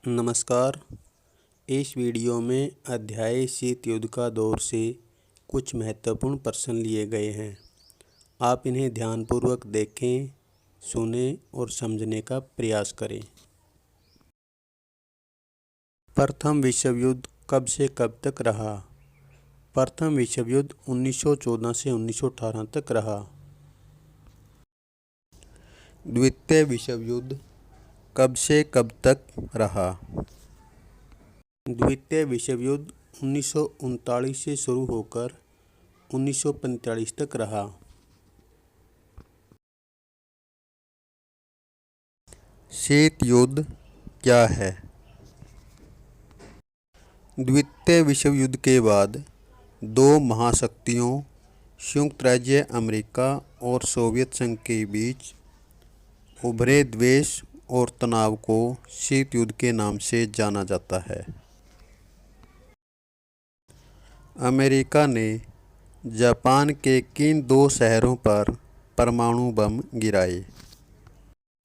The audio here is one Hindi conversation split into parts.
नमस्कार। इस वीडियो में अध्याय शीत युद्ध का दौर से कुछ महत्वपूर्ण प्रश्न लिए गए हैं। आप इन्हें ध्यानपूर्वक देखें, सुनें और समझने का प्रयास करें। प्रथम विश्व युद्ध कब से कब तक रहा? प्रथम विश्व युद्ध 1914 से 1918 तक रहा। द्वितीय विश्व युद्ध कब से कब तक रहा? द्वितीय विश्व युद्ध 1939 से शुरू होकर 1945 तक रहा। शीत युद्ध क्या है? द्वितीय विश्व युद्ध के बाद दो महाशक्तियों संयुक्त राज्य अमेरिका और सोवियत संघ के बीच उभरे द्वेष और तनाव को शीत युद्ध के नाम से जाना जाता है। अमेरिका ने जापान के किन दो शहरों पर परमाणु बम गिराए?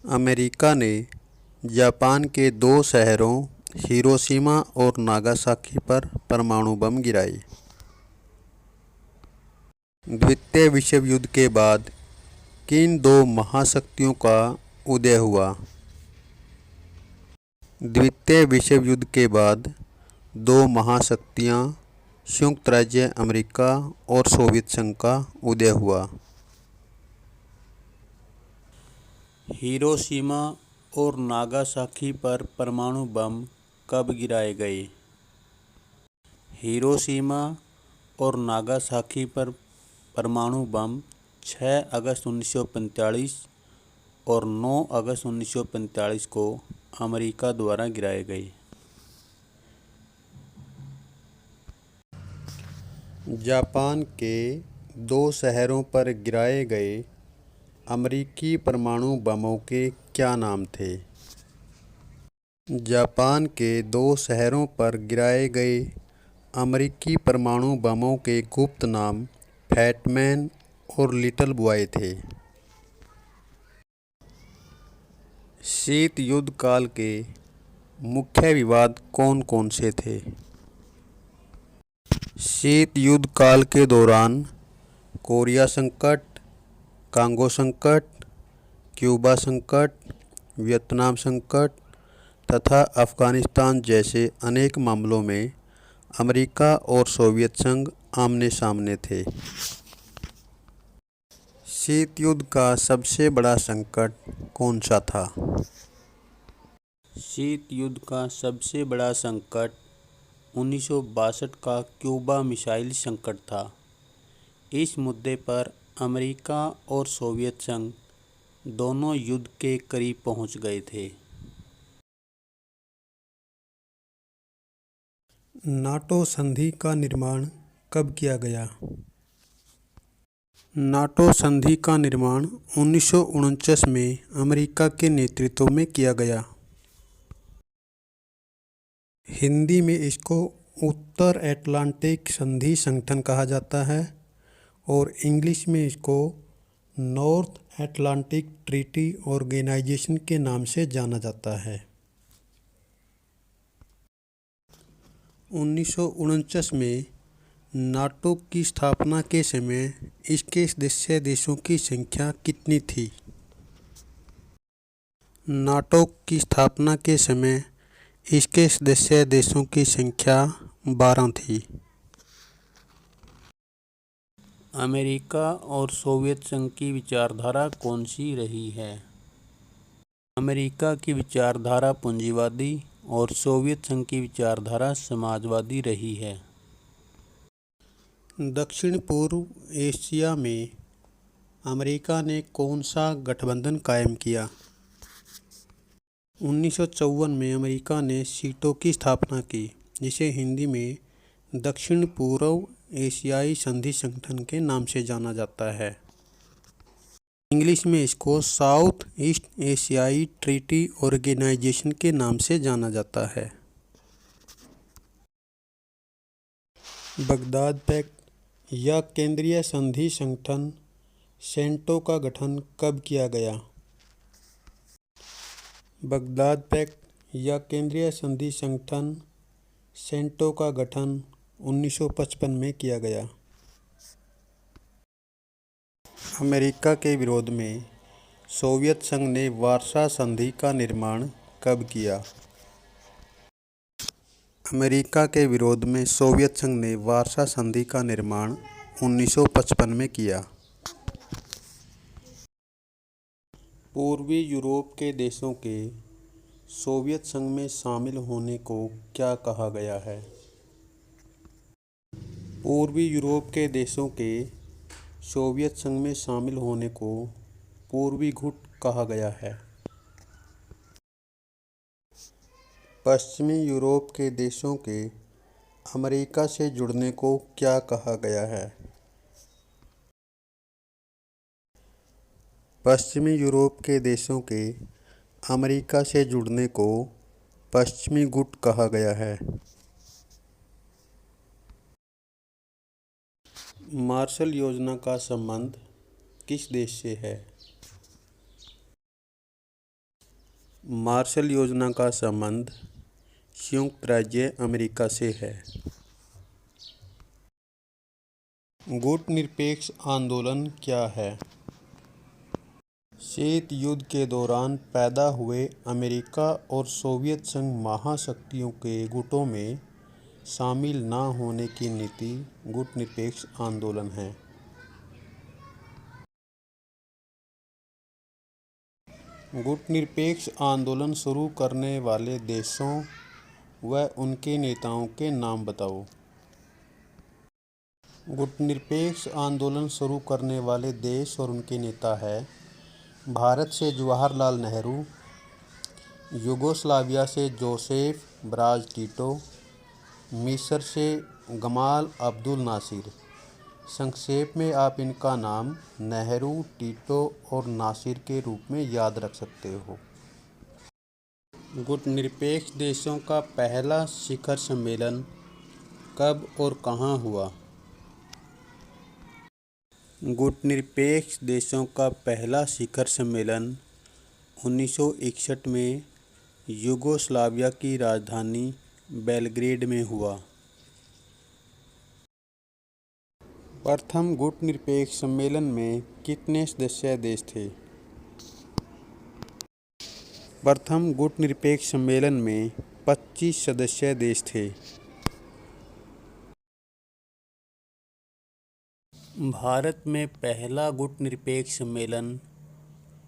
अमेरिका ने जापान के दो शहरों हिरोशिमा और नागासाकी पर परमाणु बम गिराए। द्वितीय विश्व युद्ध के बाद किन दो महाशक्तियों का उदय हुआ? द्वितीय विश्व युद्ध के बाद दो महाशक्तियां संयुक्त राज्य अमेरिका और सोवियत संघ का उदय हुआ। हिरोशिमा और नागासाकी पर परमाणु बम कब गिराए गए? हिरोशिमा और नागासाकी पर परमाणु बम 6 अगस्त 1945 और 9 अगस्त 1945 को अमेरिका द्वारा गिराए गए। जापान के दो शहरों पर गिराए गए अमेरिकी परमाणु बमों के क्या नाम थे? जापान के दो शहरों पर गिराए गए अमेरिकी परमाणु बमों के गुप्त नाम फैटमैन और लिटिल बॉय थे। शीत युद्ध काल के मुख्य विवाद कौन कौन से थे? शीत युद्ध काल के दौरान कोरिया संकट, कांगो संकट, क्यूबा संकट, वियतनाम संकट तथा अफगानिस्तान जैसे अनेक मामलों में अमेरिका और सोवियत संघ आमने सामने थे। शीत युद्ध का सबसे बड़ा संकट कौन सा था? शीत युद्ध का सबसे बड़ा संकट 1962 का क्यूबा मिसाइल संकट था। इस मुद्दे पर अमेरिका और सोवियत संघ दोनों युद्ध के करीब पहुंच गए थे। नाटो संधि का निर्माण कब किया गया? नाटो संधि का निर्माण 1949 में अमेरिका के नेतृत्व में किया गया। हिंदी में इसको उत्तर अटलांटिक संधि संगठन कहा जाता है और इंग्लिश में इसको नॉर्थ अटलांटिक ट्रीटी ऑर्गेनाइजेशन के नाम से जाना जाता है। 1949 में नाटो की स्थापना के समय इसके सदस्य देशों की संख्या कितनी थी? नाटो की स्थापना के समय इसके सदस्य देशों की संख्या 12 थी। अमेरिका और सोवियत संघ की विचारधारा कौन सी रही है? अमेरिका की विचारधारा पूंजीवादी और सोवियत संघ की विचारधारा समाजवादी रही है। दक्षिण पूर्व एशिया में अमेरिका ने कौन सा गठबंधन कायम किया? 1954 में अमेरिका ने सीटों की स्थापना की, जिसे हिंदी में दक्षिण पूर्व एशियाई संधि संगठन के नाम से जाना जाता है। इंग्लिश में इसको साउथ ईस्ट एशियाई ट्रीटी ऑर्गेनाइजेशन के नाम से जाना जाता है। बगदाद पैक्ट या केंद्रीय संधि संगठन सेंटो का गठन कब किया गया? बगदाद पैक्ट या केंद्रीय संधि संगठन सेंटो का गठन 1955 में किया गया। अमेरिका के विरोध में सोवियत संघ ने वार्सा संधि का निर्माण कब किया? अमेरिका के विरोध में सोवियत संघ ने वार्सा संधि का निर्माण 1955 में किया। पूर्वी यूरोप के देशों के सोवियत संघ में शामिल होने को क्या कहा गया है? पूर्वी यूरोप के देशों के सोवियत संघ में शामिल होने को पूर्वी गुट कहा गया है। पश्चिमी यूरोप के देशों के अमेरिका से जुड़ने को क्या कहा गया है? पश्चिमी यूरोप के देशों के अमेरिका से जुड़ने को पश्चिमी गुट कहा गया है। मार्शल योजना का संबंध किस देश से है? मार्शल योजना का संबंध संयुक्त राज्य अमेरिका से है। गुट निरपेक्ष आंदोलन क्या है? शीत युद्ध के दौरान पैदा हुए अमेरिका और सोवियत संघ महाशक्तियों के गुटों में शामिल न होने की नीति गुट निरपेक्ष आंदोलन है। गुट निरपेक्ष आंदोलन शुरू करने वाले देशों व उनके नेताओं के नाम बताओ। गुट निरपेक्ष आंदोलन शुरू करने वाले देश और उनके नेता है: भारत से जवाहरलाल नेहरू, यूगोस्लाविया से जोसेफ ब्राज टिटो, मिस्र से गमाल अब्दुल नासिर। संक्षेप में आप इनका नाम नेहरू, टिटो और नासिर के रूप में याद रख सकते हो। गुट निरपेक्ष देशों का पहला शिखर सम्मेलन कब और कहाँ हुआ? गुट निरपेक्ष देशों का पहला शिखर सम्मेलन 1961 में यूगोस्लाविया की राजधानी बेलग्रेड में हुआ। प्रथम गुट निरपेक्ष सम्मेलन में कितने सदस्य देश थे? प्रथम गुट निरपेक्ष सम्मेलन में 25 सदस्य देश थे। भारत में पहला गुट निरपेक्ष सम्मेलन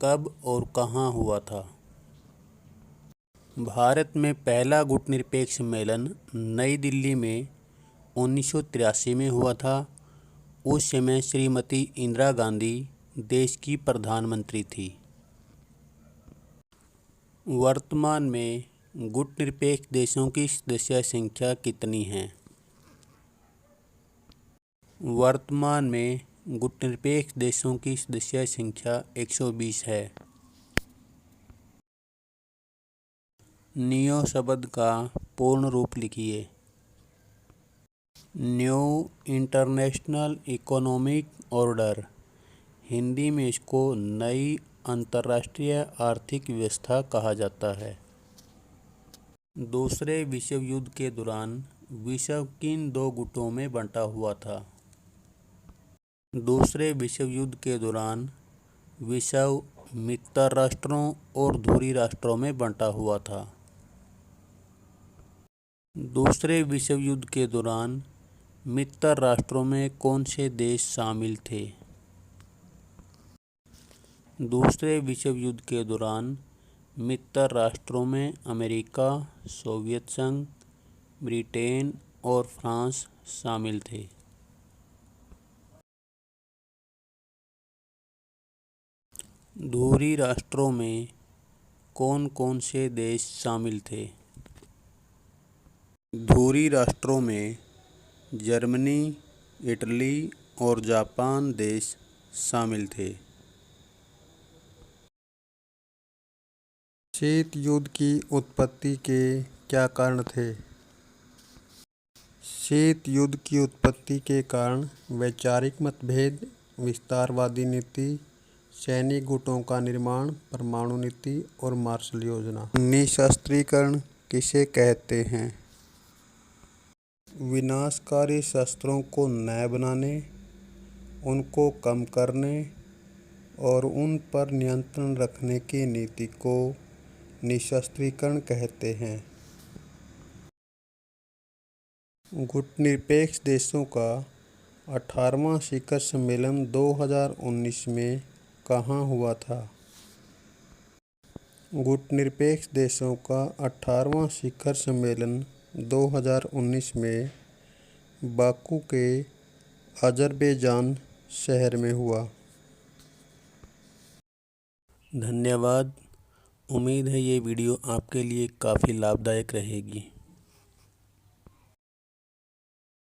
कब और कहाँ हुआ था? भारत में पहला गुट निरपेक्ष सम्मेलन नई दिल्ली में 1983 में हुआ था। उस समय श्रीमती इंदिरा गांधी देश की प्रधानमंत्री थी। वर्तमान में गुट निरपेक्ष देशों की सदस्य संख्या कितनी है? वर्तमान में गुट निरपेक्ष देशों की सदस्य संख्या 120 है। नियो शब्द का पूर्ण रूप लिखिए। New international economic order, Hindi में इसको नई अंतर्राष्ट्रीय आर्थिक व्यवस्था कहा जाता है। दूसरे विश्व युद्ध के दौरान विश्व किन दो गुटों में बंटा हुआ था? दूसरे विश्व युद्ध के दौरान विश्व मित्र राष्ट्रों और धुरी राष्ट्रों में बंटा हुआ था। दूसरे विश्व युद्ध के दौरान मित्र राष्ट्रों में कौन से देश शामिल थे? दूसरे विश्व युद्ध के दौरान मित्र राष्ट्रों में अमेरिका, सोवियत संघ, ब्रिटेन और फ्रांस शामिल थे। धुरी राष्ट्रों में कौन कौन से देश शामिल थे? धुरी राष्ट्रों में जर्मनी, इटली और जापान देश शामिल थे। शीत युद्ध की उत्पत्ति के क्या कारण थे? शीत युद्ध की उत्पत्ति के कारण वैचारिक मतभेद, विस्तारवादी नीति, सैनिक गुटों का निर्माण, परमाणु नीति और मार्शल योजना। निशस्त्रीकरण किसे कहते हैं? विनाशकारी शस्त्रों को नए बनाने, उनको कम करने और उन पर नियंत्रण रखने की नीति को निशस्त्रीकरण कहते हैं। गुटनिरपेक्ष देशों का 18वां शिखर सम्मेलन 2019 में कहाँ हुआ था? गुटनिरपेक्ष देशों का 18वां शिखर सम्मेलन 2019 में बाकू के अज़रबैजान शहर में हुआ। धन्यवाद। उम्मीद है ये वीडियो आपके लिए काफ़ी लाभदायक रहेगी।